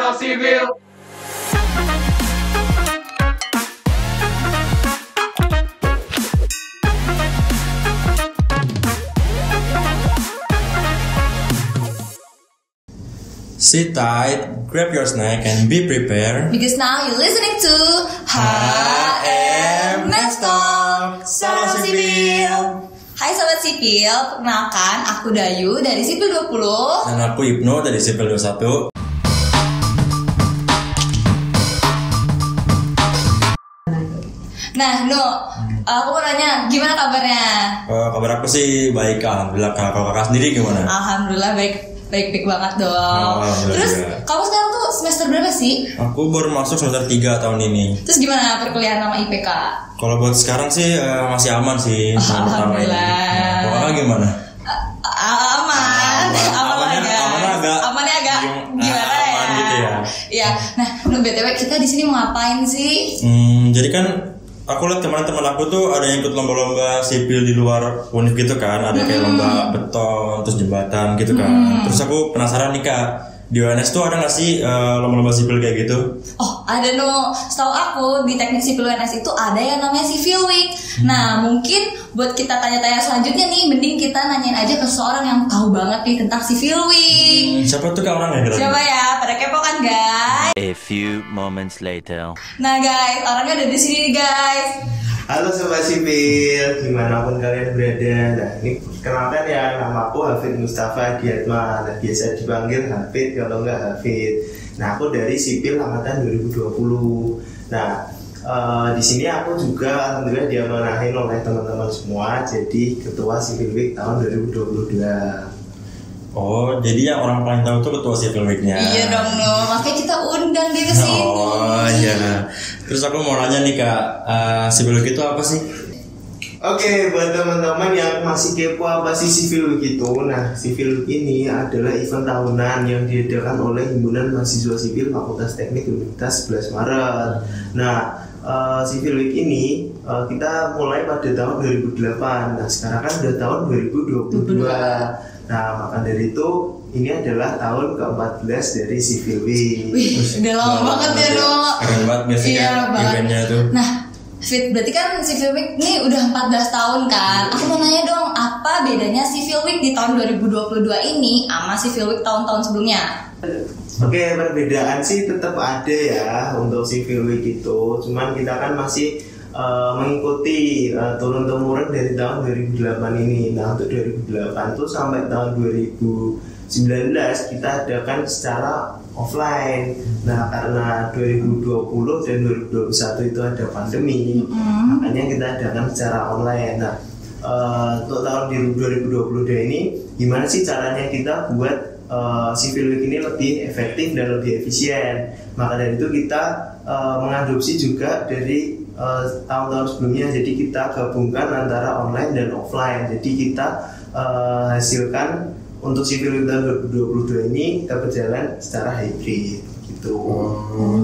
Sarang Sipil. Sit tight, grab your snack, and be prepared. Because now you're listening to HM Next Talk Sarang Sipil. Hai Sobat Sipil, perkenalkan aku Dayu dari Sipil 20. Dan aku Ibnu dari Sipil 21. Nah, aku mau nanya, gimana kabarnya? Kabar aku sih baik, alhamdulillah. Kalau kakak sendiri gimana? Alhamdulillah baik banget dong. Terus kamu sekarang tuh semester berapa sih? Aku baru masuk semester 3 tahun ini. Terus gimana perkuliahan sama IPK? Kalau buat sekarang sih masih aman sih. Alhamdulillah. Kalau kakak gimana? Amannya agak gimana ya? Aman gitu ya. Iya. Nah, BTW kita di sini mau ngapain sih? Jadi kan aku lihat teman-teman aku tuh ada yang ikut lomba-lomba sipil di luar univ gitu kan, ada kayak lomba beton, terus jembatan gitu kan. Terus aku penasaran nih Kak, di UNS tuh ada nggak sih lomba-lomba sipil kayak gitu? Oh, ada setahu aku di teknik sipil UNS itu ada yang namanya Civil Week. Nah, mungkin buat kita tanya-tanya selanjutnya nih, mending kita nanyain aja ke seorang yang tahu banget nih tentang Civil Week. Siapa tuh Kak orangnya? Siapa ya? Pada kepo kan guys? A few moments later. Nah guys, orangnya ada di sini nih guys. Halo Sobat Sipil, dimanapun kalian berada. Nah ini kenalkan ya, nama aku Hafid Mustafa Diatma. Nah biasa dipanggil Hafid kalau nggak Hafid. Nah aku dari Sipil angkatan 2020. Nah di sini aku juga alhamdulillah diamanahin oleh teman-teman semua jadi ketua Civil Week tahun 2022. Oh, jadi yang orang paling tahu tuh ketua Civil Week-nya. Iya dong makanya kita undang dia ke sini. Oh iya. Terus aku mau nanya nih Kak, Civil Week itu apa sih? Oke, buat teman-teman yang masih kepo apa sih Civil Week itu, nah Civil Week ini adalah event tahunan yang diadakan oleh Himpunan Mahasiswa Sipil Fakultas Teknik Universitas 11 Maret. Nah, Civil Week ini kita mulai pada tahun 2008. Nah, sekarang kan udah tahun 2022. Nah, maka dari itu ini adalah tahun ke-14 dari Civil Week. Wih, udah lama banget ya Keren banget biasanya iya, eventnya tuh. Nah, Fit, berarti kan Civil Week ini udah 14 tahun kan? Aku mau nanya dong, apa bedanya Civil Week di tahun 2022 ini sama Civil Week tahun-tahun sebelumnya? Oke, perbedaan sih tetap ada ya untuk Civil Week itu. Cuman kita kan masih mengikuti turun-temurun dari tahun 2008 ini. Nah, untuk 2008 tuh sampai tahun 2019 kita adakan secara offline. Nah, karena 2020 dan 2021 itu ada pandemi, makanya kita adakan secara online. Nah, untuk tahun 2022 ini gimana sih caranya kita buat Civil Week ini lebih efektif dan lebih efisien? Maka dari itu kita mengadopsi juga dari tahun-tahun sebelumnya. Jadi kita gabungkan antara online dan offline. Jadi kita hasilkan untuk Civil Week tahun 2022 ini kita berjalan secara hybrid gitu.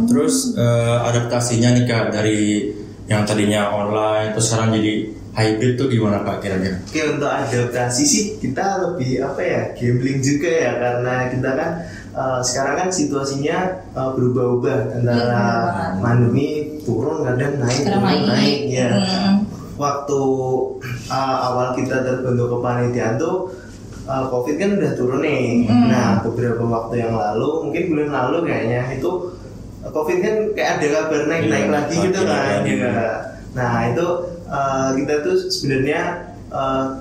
Terus adaptasinya nih Kak dari yang tadinya online terus sekarang jadi hybrid tuh gimana Pak kira-kira? Oke, untuk adaptasi sih kita lebih gambling juga ya, karena kita kan sekarang kan situasinya berubah-ubah antara pandemi turun kadang naik ya. Waktu awal kita terbentuk kepanitiaan tuh COVID kan udah turun nih. Nah, beberapa waktu yang lalu, mungkin bulan lalu kayaknya itu COVID kan kayak ada kabar naik lagi gitu kan. Nah, itu kita tuh sebenarnya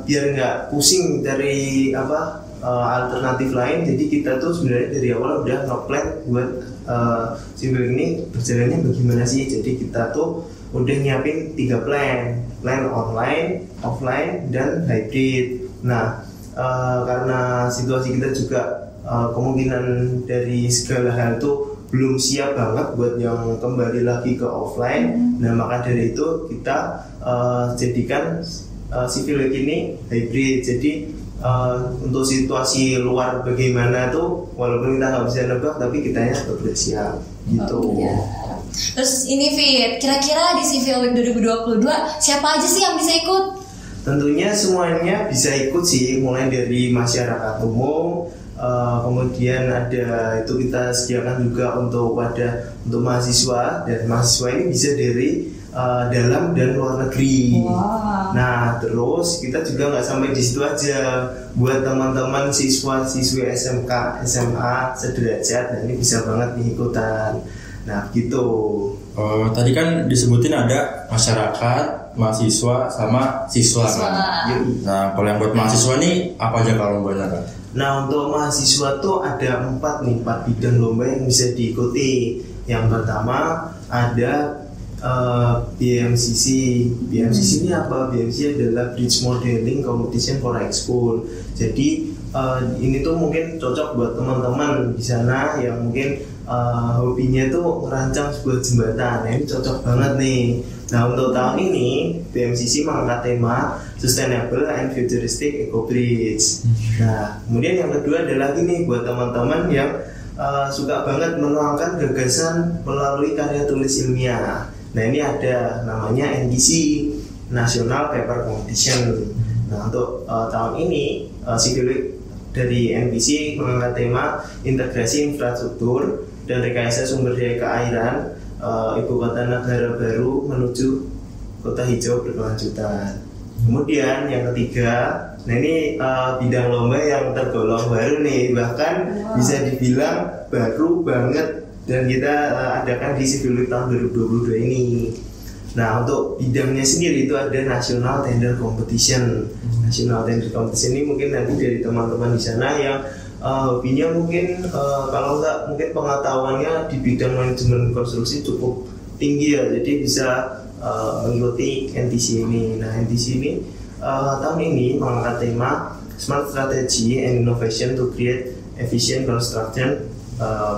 biar nggak pusing dari alternatif lain, jadi kita tuh sebenarnya dari awal udah nge-plan buat Civil ini berjalannya bagaimana sih. Jadi kita tuh udah nyiapin 3 plan online, offline, dan hybrid. Nah, karena situasi kita juga kemungkinan dari segala hal tuh belum siap banget buat yang kembali lagi ke offline. Nah, maka dari itu kita jadikan Civil Week ini hybrid. Jadi untuk situasi luar bagaimana tuh walaupun kita nggak bisa nebak, tapi kitanya tetap udah siap gitu. Terus ini Fit, kira-kira di Civil Week 2022 siapa aja sih yang bisa ikut? Tentunya semuanya bisa ikut sih, mulai dari masyarakat umum, kemudian ada itu kita sediakan juga untuk mahasiswa, dan mahasiswa ini bisa dari dalam dan luar negeri. Wow. Nah, terus kita juga nggak sampai di situ aja. Buat teman-teman siswa-siswi SMK, SMA sederajat, nah ini bisa banget nih ikutan. Nah, gitu. Oh, tadi kan disebutin ada masyarakat, mahasiswa, sama siswa kan. Nah, kalau yang buat mahasiswa nih apa aja kalau lombanya kan? Nah, untuk mahasiswa tuh ada 4 bidang lomba yang bisa diikuti. Yang pertama ada BMCC. BMCC ini apa? BMCC adalah Bridge Modeling Competition for High School. Jadi ini tuh mungkin cocok buat teman-teman di sana yang mungkin hobinya tuh merancang sebuah jembatan. Nah, ini cocok banget nih. Nah, untuk tahun ini BMCC mengangkat tema Sustainable and Futuristic Eco Bridge. Nah, kemudian yang kedua adalah gini, buat teman-teman yang suka banget menuangkan gagasan melalui karya tulis ilmiah. Nah, ini ada namanya NPC, National Paper Competition. Nah, untuk tahun ini Civil Week dari NPC mengangkat tema integrasi infrastruktur dan rekayasa sumber daya keairan ibu kota negara baru menuju kota hijau berkelanjutan. Kemudian yang ketiga, nah ini bidang lomba yang tergolong baru nih, bahkan bisa dibilang baru banget, dan kita adakan di Civil Week tahun 2022 ini. Nah, untuk bidangnya sendiri itu ada National Tender Competition. National Tender Competition ini mungkin nanti dari teman-teman di sana yang hobinya mungkin kalau nggak mungkin pengetahuannya di bidang manajemen konstruksi cukup tinggi ya, jadi bisa mengikuti NTC ini. Nah, NTC ini tahun ini mengangkat tema Smart Strategy and Innovation to Create Efficient Construction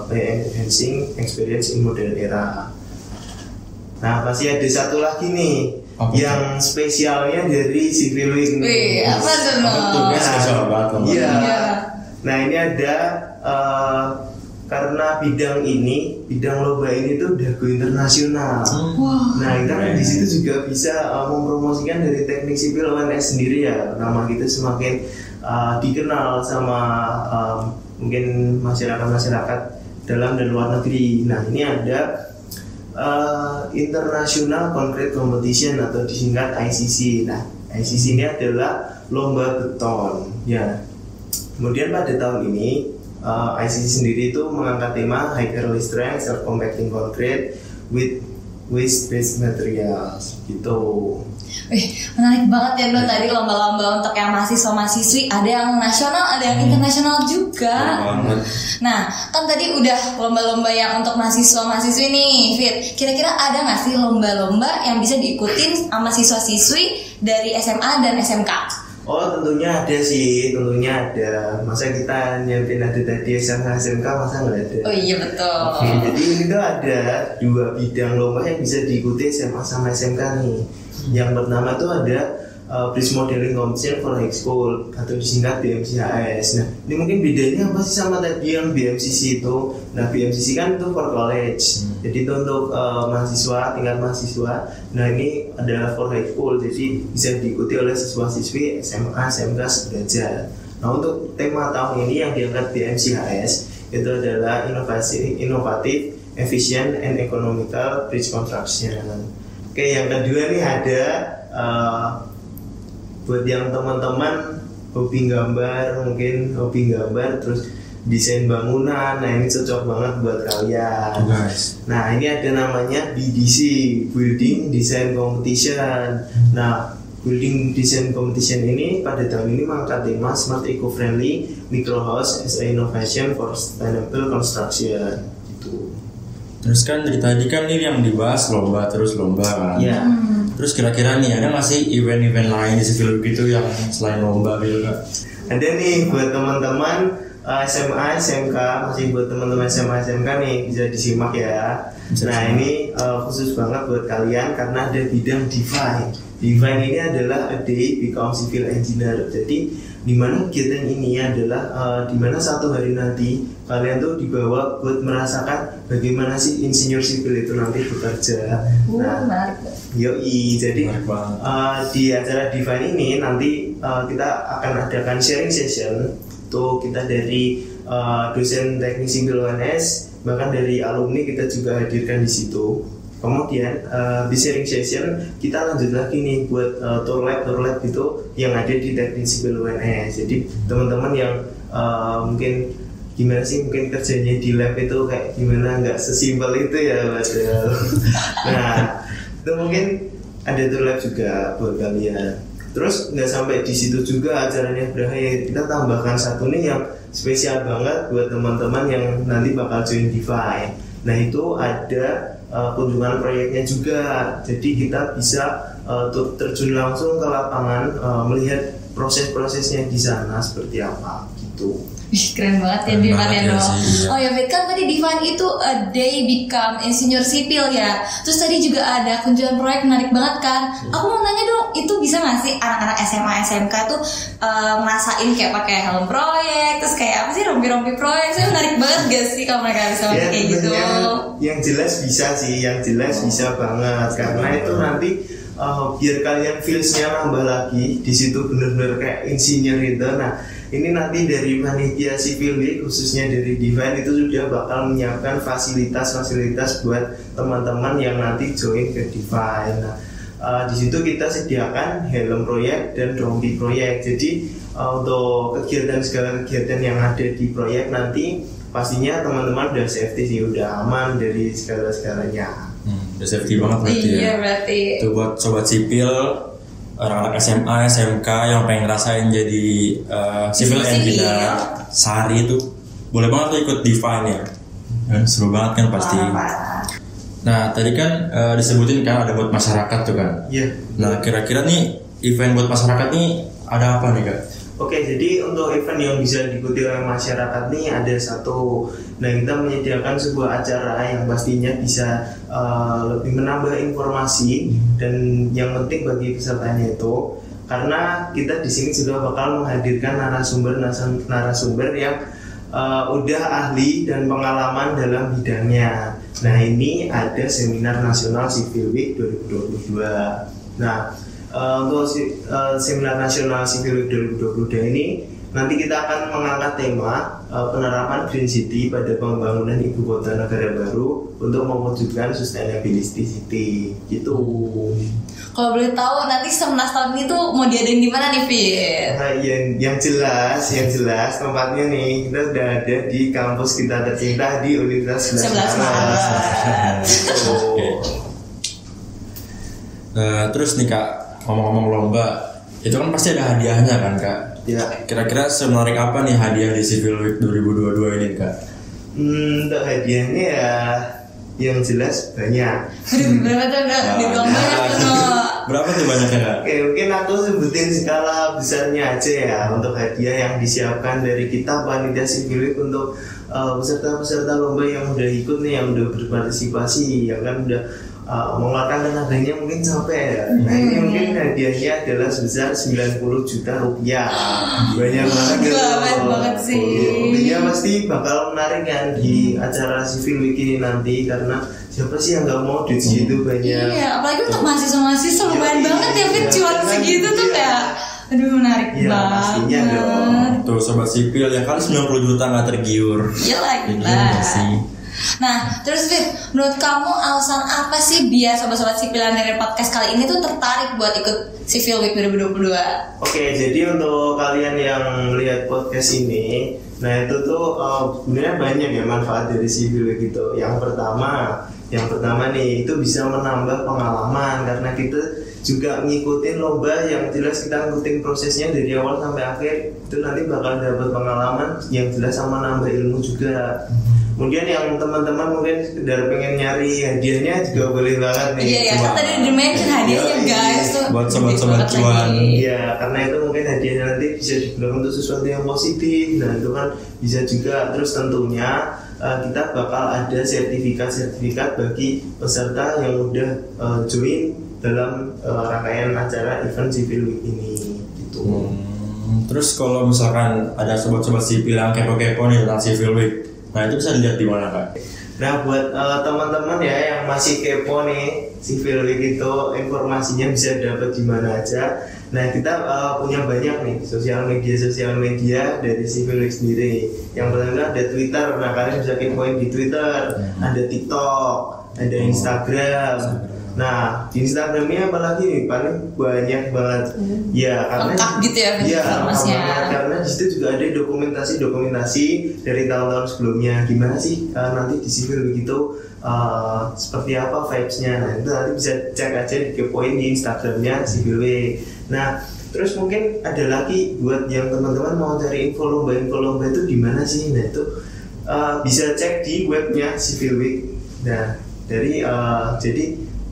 by Enhancing Experience in Modern Era. Nah, masih ada satu lagi nih yang spesialnya dari Civil Week. Wih, apa tuh? Betul, spesial banget. Iya. Nah, ini ada karena bidang lomba ini tuh udah go internasional. Nah, kita di situ juga bisa mempromosikan dari teknik sipil UNS sendiri ya. Nama kita semakin dikenal sama mungkin masyarakat dalam dan luar negeri. Nah, ini ada International Concrete Competition atau disingkat ICC. Nah, ICC ini adalah lomba beton ya. Kemudian pada tahun ini ICC sendiri itu mengangkat tema High Early Strength Self Compacting Concrete with Waste-Based Materials gitu. Wih, menarik banget ya Bro, tadi lomba-lomba untuk yang mahasiswa-mahasiswi, ada yang nasional, ada yang internasional juga. Nah, kan tadi udah lomba-lomba yang untuk mahasiswa-mahasiswi nih, Fit. Kira-kira ada nggak sih lomba-lomba yang bisa diikutin sama siswa-siswi dari SMA dan SMK? Oh, tentunya ada sih, tentunya ada. Masa kita nyiapin ada tadi SMK, masa nggak ada? Oh iya betul. Oke, jadi ini tuh ada 2 bidang lomba yang bisa diikuti SMA sama SMK nih. Yang pertama tuh ada Bridge Modeling Competition for High School atau disingkat BMCHS. Nah, ini mungkin bedanya apa sih sama tadi yang BMCC itu? Nah, BMCC kan itu for college, jadi itu untuk mahasiswa, tingkat mahasiswa. Nah, ini adalah for high school, jadi bisa diikuti oleh siswa-siswi SMA, SMK sederajat. Nah, untuk tema tahun ini yang diangkat BMCHS itu adalah inovatif, efficient, and economical bridge construction. Oke, yang kedua nih ada buat yang teman-teman hobi gambar, mungkin hobi gambar terus desain bangunan. Nah, ini cocok banget buat kalian. Nah, ini ada namanya BDC, Building Design Competition. Nah, Building Design Competition ini pada tahun ini mengangkat tema Smart Eco-Friendly Micro House as a Innovation for Sustainable Construction. Terus kan dari tadi kan ini yang dibahas lomba terus lomba kan. Iya. Terus kira-kira nih ada nggak sih event-event lain di Civil Week itu yang selain lomba gitu Kak? Ada nih buat teman-teman SMA, SMK, masih buat teman-teman SMA, SMK nih bisa disimak ya. Nah, ini khusus banget buat kalian karena ada bidang Define. Define ini adalah a day become civil engineer. Jadi dimana kegiatan ini adalah dimana satu hari nanti kalian tuh dibawa buat merasakan bagaimana sih insinyur sipil itu nanti bekerja. Nah, yoi, jadi di acara Define ini nanti kita akan adakan sharing session. Tuh kita dari dosen teknik sipil UNS, bahkan dari alumni kita juga hadirkan di situ. Kemudian di sharing session kita lanjut lagi nih buat tour lab itu yang ada di teknik sipil UNS. Jadi teman-teman yang mungkin gimana sih mungkin kerjanya di lab itu kayak gimana, nggak sesimpel itu ya padahal. Nah itu mungkin ada tour lab juga buat kalian. Terus nggak sampai di situ juga acaranya berakhir, kita tambahkan satu nih yang spesial banget buat teman-teman yang nanti bakal join Divine. Nah itu ada kunjungan proyeknya juga, jadi kita bisa terjun langsung ke lapangan, melihat proses-prosesnya di sana seperti apa gitu. Ih, keren banget ya Divan ya dong. Oh ya Bet, kan tadi Divan itu a day become insinyur sipil ya. Terus tadi juga ada kunjungan proyek menarik banget kan. Aku mau nanya dong, itu bisa nggak sih anak-anak SMA SMK tuh ngerasain kayak pakai helm proyek, terus kayak apa sih rompi-rompi proyek? Saya menarik banget gak sih kalau mereka bisa pakai kayak gitu? Yang jelas bisa sih, yang jelas bisa banget karena itu nanti biar kalian feelsnya nambah lagi di situ bener-bener kayak insinyur itu. Nah ini nanti dari panitia Civil Week khususnya dari Divine itu sudah bakal menyiapkan fasilitas-fasilitas buat teman-teman yang nanti join ke Divine. Nah, di situ kita sediakan helm proyek dan rompi proyek. Jadi untuk segala kegiatan yang ada di proyek nanti pastinya teman-teman udah safety sih, udah aman dari segala-segalanya. Udah safety banget berarti ya. Iya berarti. Itu buat sobat sipil, anak-anak SMA, SMK yang pengen ngerasain jadi civil engineer sehari itu boleh banget tuh ikut Divine ya. Seru banget kan pasti. Nah tadi kan disebutin kan ada buat masyarakat tuh kan. Iya. Nah kira-kira nih event buat masyarakat nih ada apa nih Kak? Oke, jadi untuk event yang bisa diikuti oleh masyarakat nih ada satu. Nah kita menyediakan sebuah acara yang pastinya bisa lebih menambah informasi dan yang penting bagi pesertanya itu karena kita di sini juga bakal menghadirkan narasumber yang udah ahli dan pengalaman dalam bidangnya. Nah ini ada seminar nasional Civil Week 2022. Nah untuk seminar nasional Civil Week 2022 ini nanti kita akan mengangkat tema penerapan Green City pada pembangunan ibu kota negara baru untuk mewujudkan sustainability city gitu. Kalau boleh tahu nanti 11 tahun itu mau diadain di mana nih Fit? Nah, yang jelas tempatnya nih kita sudah ada di kampus kita tercinta di Universitas 11 Maret. Terus nih Kak, ngomong-ngomong lomba, itu kan pasti ada hadiahnya kan Kak? Ya. Kira-kira semenarik apa nih hadiah di Civil Week 2022 ini Kak? Untuk hadiahnya ya yang jelas banyak. Berapa tuh di lomba tuh? Berapa tuh banyaknya Kak? Oke, mungkin aku sebutin skala besarnya aja ya untuk hadiah yang disiapkan dari kita panitia Civil Week untuk peserta-peserta lomba yang udah ikut nih, yang udah berpartisipasi, yang kan udah mengeluarkan tenaganya mungkin sampai ya. Nah ini mungkin hadiahnya adalah sebesar 90 juta rupiah. Banyak banget sih. Tentunya pasti bakal menarik kan di acara Civil Week ini nanti karena siapa sih yang nggak mau duit segitu banyak. Iya, apalagi untuk mahasiswa-mahasiswa lumayan banget ya Fit, cuan segitu tuh kayak aduh menarik banget. Pastinya dong. Tuh sobat sipil yang kali 90 juta nggak tergiur. Iya lah. Nah, terus Fit, menurut kamu alasan apa sih biar sobat-sobat sipil yang dari podcast kali ini tuh tertarik buat ikut Civil Week 2022? Oke, jadi untuk kalian yang melihat podcast ini, nah itu tuh sebenarnya banyak ya manfaat dari Civil Week itu. Yang pertama nih itu bisa menambah pengalaman karena kita juga ngikutin lomba yang jelas kita ngikutin prosesnya dari awal sampai akhir itu nanti bakal dapat pengalaman yang jelas sama nambah ilmu juga. Kemudian yang teman-teman mungkin sekedar pengen nyari hadiahnya juga boleh banget nih. Iya ya, kan tadi di-mention hadiahnya guys tuh. Buat sobat-sobat cuan. Iya, karena itu mungkin hadiahnya nanti bisa digunakan untuk sesuatu yang positif. Nah itu kan bisa juga. Terus tentunya kita bakal ada sertifikat bagi peserta yang udah join dalam rangkaian acara event Civil Week ini gitu. Terus kalau misalkan ada sobat-sobat sipil yang kepo-kepo nih tentang Civil Week, nah itu bisa dilihat di mana Kak? Nah buat teman-teman ya yang masih kepo nih Civil Week itu informasinya bisa dapat di mana aja. Nah kita punya banyak nih sosial media dari Civil Week sendiri. Yang pertama ada Twitter, nah kalian bisa kepoin di Twitter. Ada TikTok, ada Instagram. Nah di Instagramnya apalagi nih paling banyak banget. Ya karena lengkap gitu ya informasinya. Karena di situ juga ada dokumentasi dari tahun-tahun sebelumnya. Gimana sih nanti di Civil Week itu seperti apa vibes-nya. Nah itu nanti bisa cek aja dikepoin di Instagramnya Civil Week. Nah terus mungkin ada lagi buat yang teman-teman mau cari info lomba itu di mana sih. Nah itu bisa cek di webnya Civil Week. Nah jadi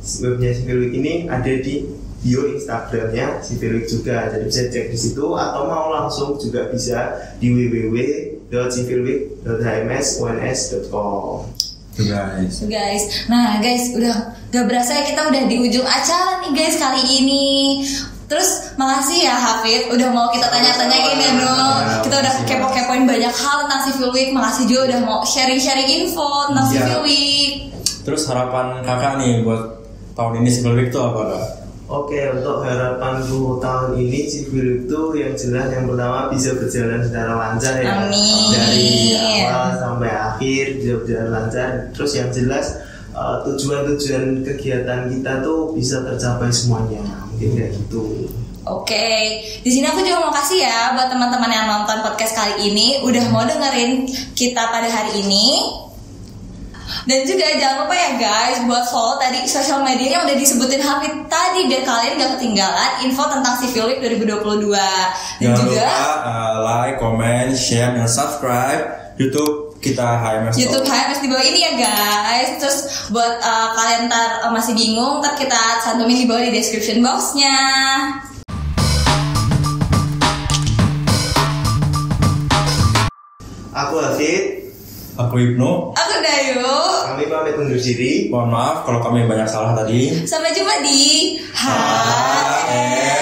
webnya Civil Week ini ada di bio Instagramnya Civil Week juga, jadi bisa cek di situ atau mau langsung juga bisa di www.civilweek.hmsons.com. Guys. Nah guys, udah gak berasa ya kita udah di ujung acara nih guys kali ini. Terus makasih ya Hafid udah mau kita tanya-tanyain ya dong. Kita udah kepo-kepoin banyak hal tentang Civil Week. Makasih juga udah mau sharing-sharing info tentang Civil Week. Terus harapan kakak nih buat tahun ini Civil Week itu apa kak? Oke, untuk harapanku tahun ini Civil Week itu yang jelas yang pertama bisa berjalan secara lancar ya. Amin. Dari awal sampai akhir bisa berjalan lancar. Terus yang jelas tujuan-tujuan kegiatan kita tuh bisa tercapai semuanya. Mungkin kayak gitu. Oke, di sini aku juga mau kasih ya buat teman-teman yang nonton podcast kali ini udah mau dengerin kita pada hari ini. Dan juga jangan lupa ya guys buat follow tadi sosial media yang udah disebutin Hafid tadi biar kalian gak ketinggalan info tentang Civil Week 2022. Dan jangan juga lupa like, comment, share, dan subscribe YouTube kita HMS. YouTube HMS di bawah ini ya guys. Terus buat kalian ntar masih bingung, ntar kita cantumin di bawah di description boxnya. Aku Hafid. Aku Ibnu. Aku Dayu. Kami pamit undur diri. Mohon maaf kalau kami banyak salah tadi. Sampai jumpa di HMS.